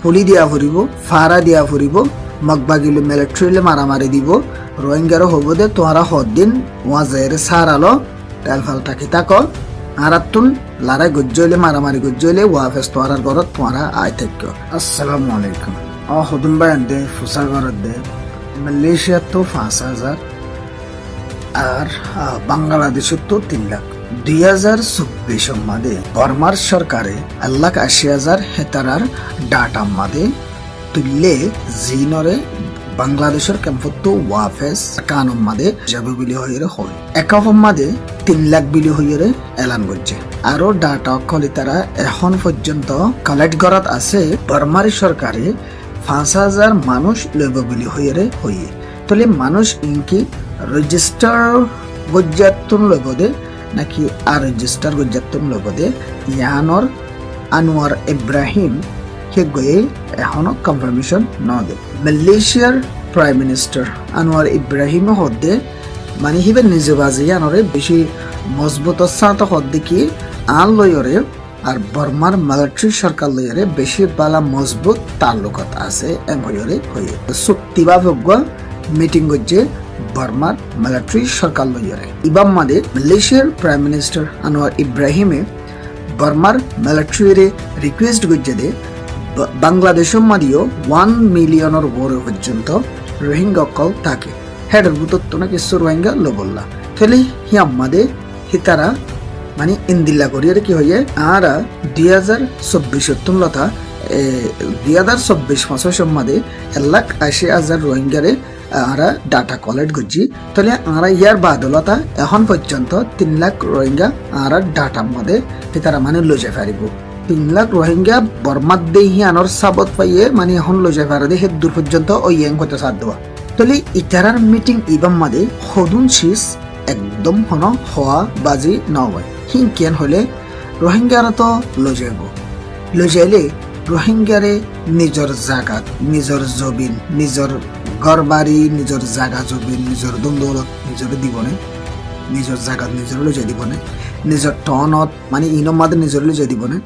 পুলি দিয়া ফুরিব ফারা দিয়া ফুরিব মগবাগিলে মিলিটারিলে মারামারি দিব রোহিঙ্গারও হব দে তোহারা হদ্দিন ওয়াজের সারালো তেলফাল টাকি তাক আরাতুন লারাই গজ্জইলে মারামারি গজ্জইলে ওয়াফেস তোহারার ঘরত তোহারা আয় থাক্য। আসসালামু আলাইকুম। হদুম বায়ান দে ফুসা ঘরত দে মালয়েশিয়া তো ৫,০০০ আর বাংলাদেশের তো ৩ লাখ। ২০২৪ মাদে বর্মার সরকারে ১,৮০,০০০ হেতারার ডাটা মাদে তুললে জিনরে বাংলাদেশের ক্যাম্পত ওয়াফেস কানুন মাদে যাবে বিলি হইরে হয় একক মাদে ৩ লাখ বিলি হইরে এলান করছে। আরো ডাটা অকলি তারা এখন পর্যন্ত কালেক্ট করাত আছে বর্মার সরকারে ৫,০০০ মানুষ লইব বিলি হইরে হইয়ে তলে মানুষ ইনকি রেজিস্টার গজ্জাতুন লইব দে নাকি আর রেজিস্টার গজ্জাতুন লইব দে ইয়ানর আনোয়ার ইব্রাহিম কে গয়ে এখনো কনফার্মেশন ন দে। মালয়েশিয়ার প্রাইম মিনিস্টার আনোয়ার ইব্রাহিম হদ্দে মানে হিবে নিজে বাজে ইয়ানরে বেশি মজবুত সাথ হদ্দে কি আন লয়রে আর বর্মার মিলিটারি সরকার লয়রে বেশি বালা মজবুত তাল্লুকাত আছে এময়রে হয়ে চুক্তি বা মিটিং করছে বর্মার মিলিটারি সরকার লইয়ারে ইবাম মাদে মালয়েশিয়ার প্রাইম মিনিস্টার আনোয়ার ইব্রাহিমে বর্মার মিলিটারিরে রিকোয়েস্ট করছে দে বাংলাদেশের মাদিও 1 মিলিয়নের বড় পর্যন্ত রোহিঙ্গা কল থাকে হেডের বুতত্ব নাকি রোহিঙ্গা লবল্লা তাহলে হিয়াম মাদে হিতারা মানে ইন্দিল্লা করিয়ারে কি হইয়ে আর ২০২৪ তুলতা ২০২৪ মাসের সম্মাদে ১,৮০,০০০ রোহিঙ্গারে আরা ডাটা কালেক্ট করছি তাহলে আমরা ইয়ার বাদলতা এখন পর্যন্ত ৩ লাখ রোহিঙ্গা আর ডাটা মধ্যে তারা মানে লজে ফারিব ৩ লাখ রোহিঙ্গা বর্মাত দেহি আনর সাবত পাইয়ে মানে এখন লজে ফারে দে দূর পর্যন্ত ওই ইয়ং হতে সাথ দেওয়া তাহলে ইতারার মিটিং ইবাম মাদে হদুন শীষ একদম হন হওয়া বাজি নয় হিংকেন হলে রোহিঙ্গারা তো লজাইব লজাইলে রোহিঙ্গারে নিজের জাগাত নিজের জবিন নিজের ঘর বাড়ি নিজের জায়গা জবিন নিজের দন্দৌলত নিজের দিবনে নিজের জায়গাত নিজের লজে দিবনে নিজের টনত মানে ইনম মাদে নিজের লজে দিবনে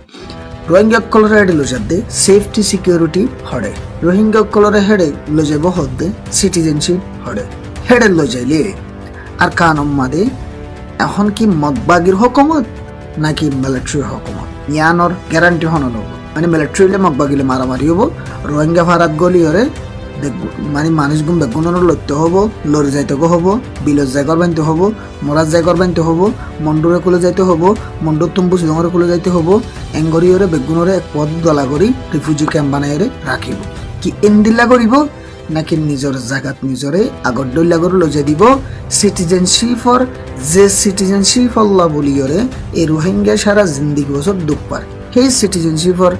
রোহিঙ্গা কলরে হেডে লজার দে সেফটি সিকিউরিটি হড়ে রোহিঙ্গা কলরে হেডে লজাইব হদ্দে সিটিজেনশিপ হড়ে হেডে লজাইলে আর কানম মাদে এখন কি মগবাগির হকুমত নাকি মিলিটারির হকুমত ইয়ানোর গ্যারান্টি হন লব মানে মিলিটারিলে মগবাগিলে মারামারি হবো রোহিঙ্গা ভারত গলিয়রে মানে মানুষ গুম বেগুনের লড়তে হবো লড়ে যাইতে হবো বিলত জায়গার বানতে হবো মরার জায়গার বানতে হবো মন্ডুরে কুলে যাইতে হবো মন্ডুর তুম্বু সুদঙরে কুলে যাইতে হবো এঙ্গরিয়রে বেগুনরে এক পথ দলা করি রিফিউজি ক্যাম্প বানাইরে রাখিব কি এন্দিল্লা করিব নাকি নিজের জায়গাত নিজরে আগর দল্লা করে লজে দিব সিটিজেনশিপর যে সিটিজেনশিপ আল্লাহ বলিয়রে এই রোহিঙ্গা সারা জিন্দিগি বছর দুঃখ পায় সেই সিটিজেনশিপর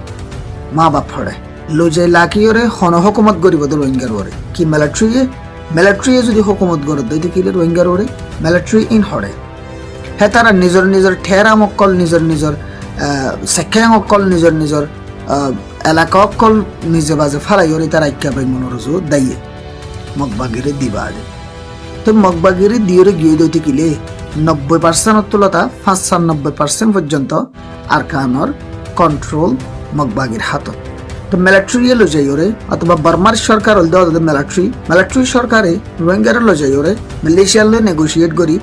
মা বাপ ফড়ে লজে লাকিয়রে হন হকুমত গরিব তো রোহিঙ্গার ওরে কি মিলিটারি যদি হকুমত গরত দইতে কিলে রোহিঙ্গার ওরে মিলিটারি ইন হড়ে হে তারা নিজের নিজের ঠেরা মক্কল নিজের নিজের সেখাং অকল নিজের নিজের এলাকা অকল নিজে বাজে ফালাই ওরে তারা ইচ্ছা পাই মনোরজু দাইয়ে মগবাগিরে দিবা আদে তো মগবাগিরে দিয়রে গিয়ে দইতে কিলে ৯০% তুলতা ৯৫% পর্যন্ত আর কানর কন্ট্রোল মগবাগির হাতত তো মিলিটারি লজাই ওরে অথবা বর্মার সরকার হল দেওয়া মিলিটারি সরকারে রোহিঙ্গার লজাই ওরে মালয়েশিয়া লই নেগোসিয়েট করি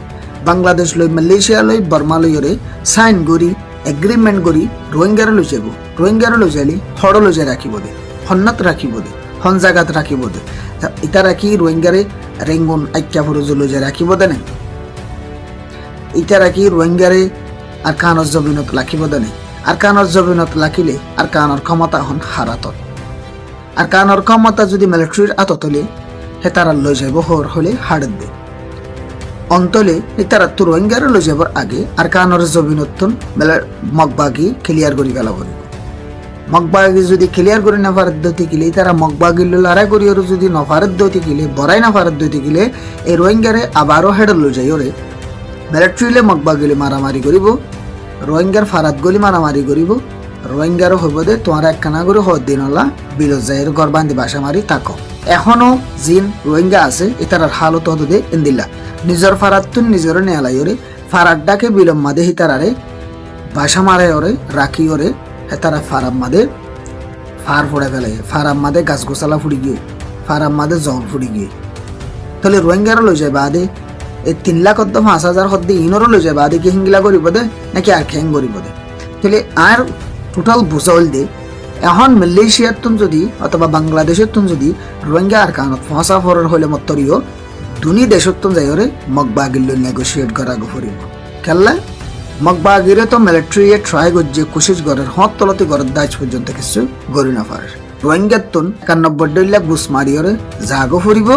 বাংলাদেশ লই মালয়েশিয়া লই বর্মা লই ওরে সাইন করি এগ্রিমেন্ট করি রোহিঙ্গার লই যাব রোহিঙ্গার লজাইলি হড় লজাই রাখিব দে হন্নত রাখিব দে হন জায়গাত রাখিব দে ইটা রাখি রোহিঙ্গারে রেঙ্গুন আইক্যা ফরজ লজাই রাখিব দে না ইটা রাখি রোহিঙ্গারে আর কানজ জমিনত রাখিব দে না আর কানর জমিনত লাখিলে আর কানর ক্ষমতা হন হারাতত আর কানর ক্ষমতা যদি মিলিটারির আততলে হে তারা লই যাইব হর হলে হাড়ত দে অন্তলে তারা তো রোহিঙ্গারে লই যাবার আগে আর কানর জমিনতন মগবাগি ক্লিয়ার করি গেল বলি মগবাগি যদি ক্লিয়ার করে না পারত দইতে গেলে তারা মগবাগি লড়াই করি ওর যদি নফারত দইতে গেলে বড়াই না পারত দইতে গেলে এই রোহিঙ্গারে আবারও হেডে লই যাই ওরে মিলিটারিলে মগবাগিলে মারামারি করিব রোহিঙ্গার ফারাত গলি মারামারি করিব রোহিঙ্গারও হইব দে তোমার একখানা করে হদ দিন হলা বিলত যাইয়ের ঘর বান্ধি বাসা মারি তাকো এখনো জিন রোহিঙ্গা আছে এটার হালত হতো দে ইন্দিল্লা নিজের ফারাত তুন নিজের নেয়ালাই ওরে ফারাত ডাকে বিলম মাদে হিতারারে বাসা মারে ওরে রাখি ওরে হেতারা ফারাম মাদে ফার ফুড়ে ফেলে, ফারার মাঝে গাছ গোছালা ফুড়ি গিয়ে, ফারার মাঝে জল ফুড়ি গিয়ে। তাহলে রোহিঙ্গারও লই যায় বাদে এই 3 লাখ 5,000 হদ্দে ইনরও লই যায় বাদে কি হিংলা করিব দে নাকি আর খেং করিব দে। তাহলে আর টোটাল বুঝাইল দে এখন মালয়েশিয়ার তুন যদি অথবা বাংলাদেশের তুন যদি রোহিঙ্গা আর কানত ফসা ফরের হইলে মতরিও দুনি দেশত তুন যাইরে মগবাগিল নেগোশিয়েট করা গফরিব খেললে মগবাগিরে তো মিলিটারি ট্রাই করছে কোশিশ করার হত তলতে করার দাজ পর্যন্ত কিছু গড়ি না পারে। রোহিঙ্গার তুন 91 লাখ বুস মারিয়রে জাগো ফুরিব,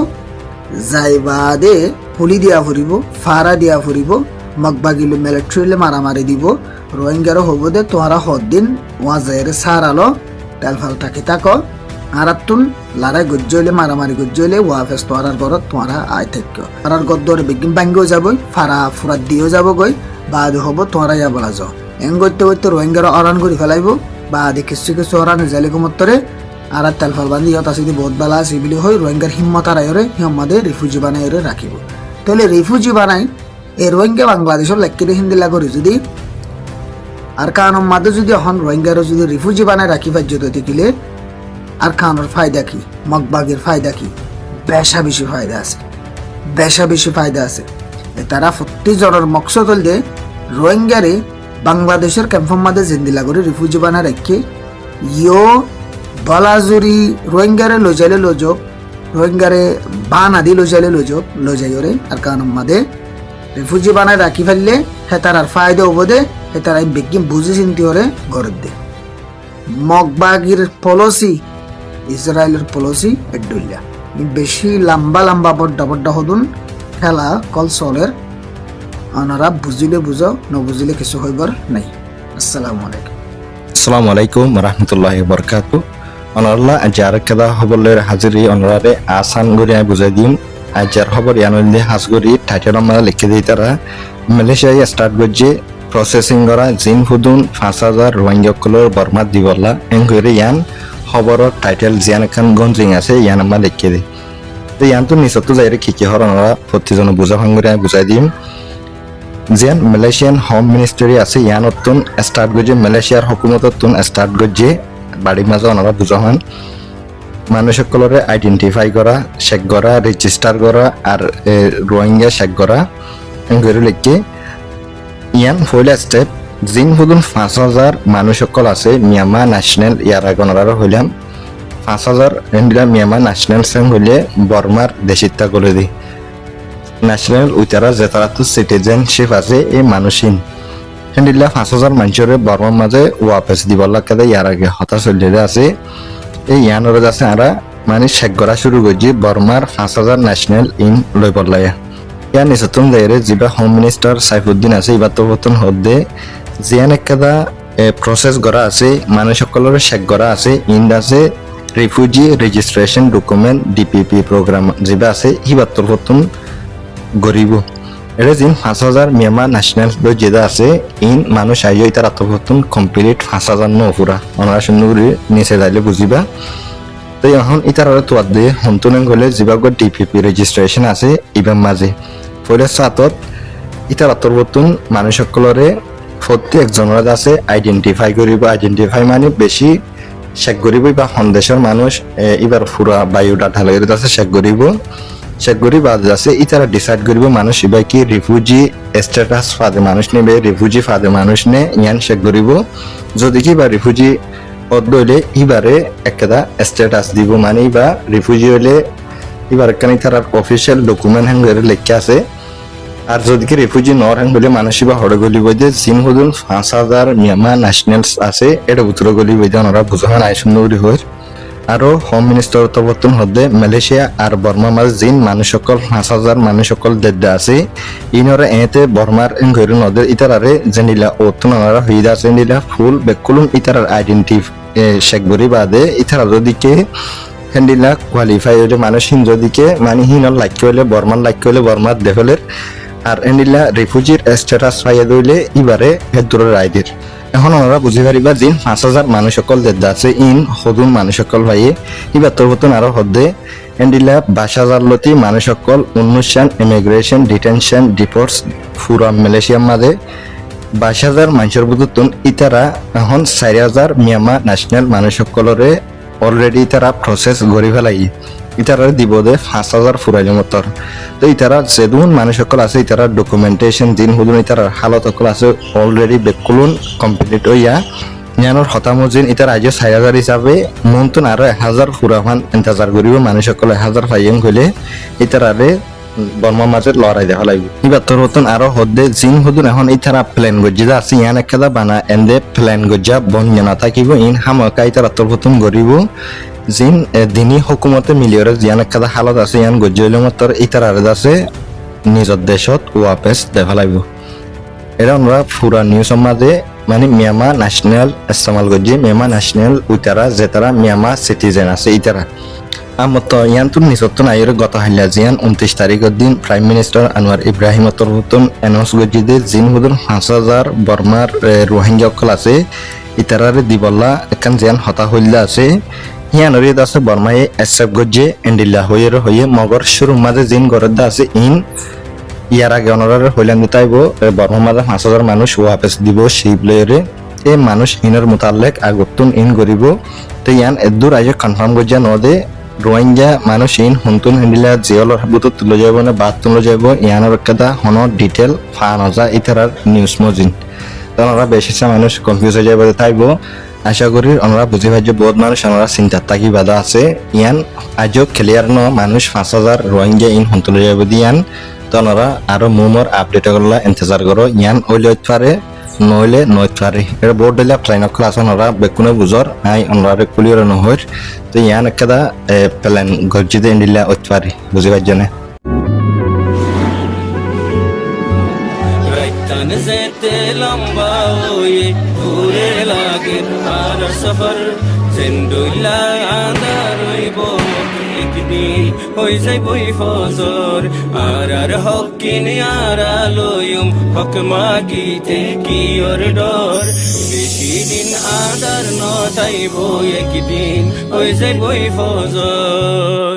যাইবাদে পুলি দিয়া ফুরিব, ফারা দিয়া ফুরিব, মগবাগিল মিলিটারিলে মারামারি দিব। রোহিঙ্গারও হব দে তোহারা হদ্দিন ওয়া যাইরে সারালো তেলফালটাকে তাকো আর তুন লড়াই গজ্জইলে মারামারি গজ্জইলে ওয়াফেস তোহার ঘরত তোহারা আয় থাক্য তারার গদ্দরে বিজ্ঞান ভাঙ্গিও যাব, ফারা ফুরাত দিয়েও যাব গই, বাদ হব তোহারা ইয়া বলা যাও এং করতে করতে রোহিঙ্গার অরান করে ফেলাইব, বাদে কিছু কিছু অরান জালি কমত্তরে আর তেলফাল বান্ধি ইহত আছে বহুত বেলা আছে বলি হই রোহিঙ্গার হিম্মত আড়াইরে হিম্মদে রিফিউজি বানাইরে রাখিব। তাহলে রিফিউজি বানাই এই রোহিঙ্গা বাংলাদেশের লেক্কিরে হিন্দিলা করি যদি আর কারণ মাঝে যদি এখন রোহিঙ্গারও যদি রিফিউজি বানায় রাখি পার্যত দেখিলে আর কানোর ফায়দা কি, মগবাগের ফায়দা কি? বেশা বেশি ফায়দা আছে, বেশা বেশি ফায়দা আছে। তারা প্রতি জনের মকসদ হল যে রোহিঙ্গারে বাংলাদেশের ক্যাম্পের মাঝে জিন্দিলা করে রিফিউজি বানায় রাখি ইয়ো বলাজুরি রোহিঙ্গারে লজাইলে লজক, রোহিঙ্গারে বান আদি লজাইলে লজক লজাইরে আর কারণ মাঝে রিফিউজি বানায় রাখি ফেললে হে তার আর ফায়দা হবো দে, হে তারা বিজ্ঞান বুঝে চিন্তি করে গড়ে দে। মগবাগির পলিসি ইসরায়েলের পলিসি এডুল্লা বেশি লম্বা লম্বা বড্ডা বড্ডা হদুন খেলা কল চলের ওনারা বুঝিলে বুঝো নবুঝিলে কিছু হইবার নাই। আসসালামু আলাইকুম। আসসালামু আলাইকুম রহমতুল্লাহি বরকাতু। অনরাল্লাহ আজার কেদা হবলের হাজিরি অনরারে আসান গড়িয়া বুঝাই দিম। আজার খবর ইয়ানলে হাজগরি টাইটেল আমরা লিখে দিই তারা মালয়েশিয়ায় স্টার্ট করছে প্রসেসিং করা জিন ফুদুন 5,000 রোহিঙ্গাকলর বর্মাত দিবল্লা এঙ্গরে ইয়ান খবরের টাইটেল জিয়ান খান গঞ্জিং আছে ইয়ান আমরা লিখে দিই। তো ইয়ান তো নিচতো যাইরে কি কি হর আমরা প্রতিজন বুঝা ভাঙ্গরিয়া বুঝাই দিম। জিয়ান মালয়েশিয়ান হোম মিনিস্ট্রি আছে ইয়ান অতুন স্টার্ট করছে মালয়েশিয়ার হুকুমত অতুন স্টার্ট করছে বাড়ির মাঝে ওনারা বুঝা হন মানুষ সকলরে আইডেন্টিফাই করা, চেক করা, রেজিস্টার করা আর রোহিঙ্গা চেক করা এঙ্গরে লিখে ইয়ান ফয়লা স্টেপ জিন হুদুন 5,000 মানুষ সকল আছে মিয়ানমার ন্যাশনাল ইয়ার আগনার হইলাম 5,000 এন্ডিলা মিয়ানমার ন্যাশনাল সেম হইলে বর্মার দেশিত্তা করে দি ন্যাশনাল উইতারা যেতারা তো সিটিজেনশিপ আছে এই মানুষিন এন্ডিলা 5,000 মানুষের বর্মার মাঝে ওয়াপেস দিবল্লা কাদা ইয়ার আগে হতা চলিয়ে আছে এই ইয়ানরে আছে আরা মানে চেক করা শুরু করছি বর্মার 5,000 ন্যাশনাল ইন লই পড়লাইয়া ইয়ার নিচতন যাইরে যিবা হোম মিনিস্টার সাইফুদ্দিন আছে ইবার তো বর্তন হদ্দে জিয়ান একটা প্রসেস করা আছে মানুষ সকলের চেক করা আছে ইন্ড আছে refugee registration document DPP program যিবা আছে ইবার তো বর্তন গরিব এটা জিন 5,000 মিয়ানমার ন্যাশনাল যেটা আছে ইন মানুষ আইয় তার আত্মবর্তন কমপ্লিট 5,000 নপুরা ওনারা সুন্দর নিচে যাইলে বুঝিবা। তো এখন ইতার তোয়ার দিয়ে হন্তন গলে যিবা ডিপিপি রেজিস্ট্রেশন আছে ইবার মাঝে ফলে সাতত ইতার আত্মবর্তন মানুষ সকলরে প্রত্যেক জনের আছে আইডেন্টিফাই করিব, আইডেন্টিফাই মানে বেশি চেক করিব বা সন্দেশের মানুষ এবার পুরা বায়োডাটা লাগে আছে চেক করিব, চেক করি বাদ আছে ইতারা ডিসাইড করিব মানুষ এবার কি রিফিউজি স্ট্যাটাস ফাদে মানুষ নেবে রিফিউজি ফাদে মানুষ নে ইয়ান চেক করিব যদি কি বা রিফিউজি পদ হইলে ইবারে একটা স্ট্যাটাস দিব মানে বা রিফিউজি হইলে এবার এখানে তার অফিসিয়াল ডকুমেন্ট হ্যাং লেখা আছে আর যদি কি রিফিউজি নর হ্যাং বলে মানুষ বা হড়ে গলি বইতে জিন হদুন 5,000 মিয়ানমার ন্যাশনালস আছে এটা উত্তর গলি বইতে ওনারা বুঝান আই সুন্দরী হয়ে আরো হোম মিনিস্টার তবর্তন হদ্দে মালয়েশিয়া আর বর্মার মাঝে জিন মানুষ সকল 5,000 মানুষ সকল দেদ্দা আছে ইনরে এতে বর্মার ঘরে নদের ইতারারে জেনিলা ওতনারা হইদা আছে নিলা ফুল বেকুলুম ইতারার আইডেন্টি শেখবরি বাদে ইতারা যদিকে হেন্ডিলা কোয়ালিফাই হইলে মানুষ হিন যদিকে মানে হিনর লাইক হইলে বর্মার লাইক হইলে বর্মার দেফলের আর এন্ডিলা রিফিউজির স্ট্যাটাস পাইয়া দইলে ইবারে হেদুরের রাইদের এখন আমরা বুঝি পারিবা জিন 5,000 মানুষ সকল দেদ্দা আছে ইন হদুন মানুষ সকল ভাইয়ে ইবার তোর হতন আরো হদ্দে এন্ডিলা 22,000 লতি মানুষ সকল অনুষ্ঠান ইমিগ্রেশন ডিটেনশন ডিপোর্টস পুরা মালয়েশিয়ার মাঝে 22,000 মানুষের বুধুতন ইতারা এখন 4,000 মিয়ানমার ন্যাশনাল মানুষ সকলরে অলরেডি তারা প্রসেস গড়ি ফেলাই ইতারা দিব দে 5,000 ফুরাইল মতর তো ইতারা যেদুন মানুষ সকল আছে ইতারা ডকুমেন্টেশন দিন হুদুন ইতারা হালত সকল আছে অলরেডি বেকুলুন কমপ্লিট হইয়া জ্ঞানৰ হতামজিন ইতাৰ ৰাজ্য 4,000 হিচাপে মনটোন আৰু 1,000 ফুৰামান ইন্তজাৰ কৰিব মানুহ সকলে 1,000 ফাইম গলে ইতাৰাৰে বৰ্মাৰ মাজত লৰাই দেখা লাগিব ইবা তৰতন আৰু হদে জিন হুদুন এখন ইতাৰা প্লেন গজ্জা আছে ইয়ান একদা বানা এন্দে প্লেন গজ্জা বন জনা থাকিব ইন হামকা ইতাৰা তৰতন গৰিব জিন দিনী হুকুমতে মিলিয়ৰ জিয়ান একদা হালত আছে ইয়ান গজ্জলে মতৰ ইতাৰাৰে আছে নিজৰ দেশত ওয়াপেস দেখা লাগিব এরা আমরা পুরা নিউজ সমাজে মানে মিয়ামা ন্যাশনাল ইস্তেমাল করছি মিয়ামা ন্যাশনাল উইতারা যেতারা মিয়ামা সিটিজেন আছে ইতারা আমত ইয়ান তুন নিসত্ত নাইর গত হাইলা জিয়ান 29 তারিখের দিন প্রাইম মিনিস্টার আনোয়ার ইব্রাহিম তরফতন অ্যানাউন্স করছি যে জিন হুদুন 5,000 বর্মার রোহিঙ্গা অকল আছে ইতারারে দিবল্লা একান জিয়ান হতা হইলা আছে ইয়ানরে আছে বর্মায়ে এসএফ গজ্জে এন্ডিল্লা হয়ে মগর শুরু মাঝে জিন গরদা আছে ইন ইয়ার আগে অনারার হইলেন তাইব বর্মার 5,000 মানুষ ওয়াপেস দিব সেই প্লেয়ারে এই মানুষ ইনের মোতালেক আগতুন ইন গরিব তো ইয়ান এদুর আজ কনফার্ম গজ্জা নদে রোহিঙ্গা মানুষ ইন হুনতুন হিন্দিলা জিয়লর হাবুত তুলে যাব না বাদ তুলে যাব ইয়ানোর একটা হন ডিটেল ফান হজা ইতারার নিউজ মজিন তো ওনারা বেশি মানুষ কনফিউজ হয়ে যাবে তাইব আশা করি ওনারা বুঝি পাই যে বহুত মানুষ ওনারা চিন্তার থাকি বাধা আছে ইয়ান আজও ক্লিয়ার ন মানুষ 5,000 রোহিঙ্গা ইন হুনতুলে যাব দিয়ান তোমরা আরো মোমর আপডেট করলা ইন্তজার করো ইয়ান ওইলে পারে নইলে নয় পারে এটা বোর্ড দিলে ট্রেন ক্লাস ওনারা বেকুনে বুঝর আই ওনারা ক্লিয়ার নহর তো ইয়ান একটা প্ল্যান গজ্জিতে দিলে ওই পারে বুঝি পাইজনে রাইতান যেতে লম্বা ওয়ে ঘুরে লাগে আর সফর জিন্দুল্লা আদার হইব একদিন হই যাইবই ফজর আর হকিন আর আলোয়ম হক মাগিতে কি ওর ডর বেশি দিন আদার নতাইব একদিন হই যাইবই ফজর